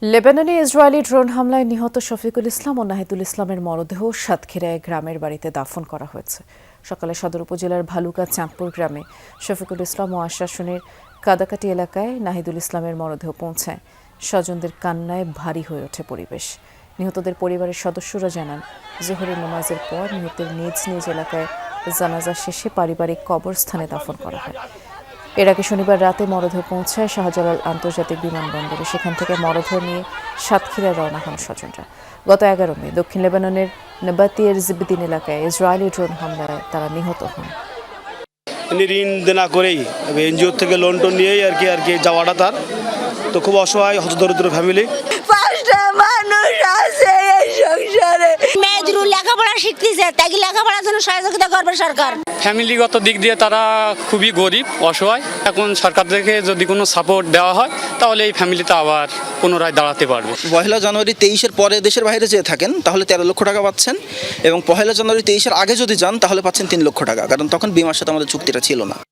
লেবাননে Israeli drone হামলায় নিহত শফিকুল ইসলাম ও নাহিদুল ইসলামের মরদেহ সাতক্ষীরায় গ্রামের বাড়িতে দাফন করা হয়েছে। সকালে সদর উপজেলার ভালুকা চাঁদপুর গ্রামে শফিকুল ইসলাম ও আশ্বাসনের কাদাকাটি এলাকায় নাহিদুল ইসলামের মরদেহ পৌঁছায়। স্বজনদের কান্নায় ভারী হয়ে ওঠে পরিবেশ। নিহতদের পরিবারের সদস্যরা জানান, জোহরের নামাজের পর নিহতের নিজ নিজ এলাকায় জানাজা শেষে পারিবারিক কবরস্থানে দাফন করা হয়। এর আগে শনিবার রাতে মরদেহ পৌঁছায় শাহজালাল আন্তর্জাতিক বিমানবন্দরে। সেখান থেকে মরদেহ নিয়ে সাতক্ষীরায় রওনা হন স্বজনরা। গত 11 মে দক্ষিণ লেবাননের নাবাতিয়ার জিবদিন এলাকায় ইসরায়েলি ড্রোন হামলায় তারা নিহত হন। ঋণ দেনা করেই এনজিও থেকে লোন টোন নিয়েই আর কি যাওয়াটা তার তো খুব অসহায় হতদরিদ্র ফ্যামিলি। 5টা মানুষ আছে এই সংসারে। মেয়েদের লেখাপড়া শিখতেছে, তাই লেখাপড়ার জন্য সহযোগিতা করবে সরকার। ফ্যামিলিগত দিক দিয়ে তারা খুবই গরিব অসহায়। এখন সরকার থেকে যদি কোনো সাপোর্ট দেওয়া হয় তাহলে এই ফ্যামিলিতে আবার পুনরায় দাঁড়াতে পারবে। 1 জানুয়ারি 23-এর পরে দেশের বাইরে যেয়ে থাকেন তাহলে 13 লক্ষ টাকা পাচ্ছেন, এবং 1 জানুয়ারি 23-এর আগে যদি যান তাহলে পাচ্ছেন 3 লক্ষ টাকা, কারণ তখন বিমার সাথে আমাদের চুক্তিটা ছিল না।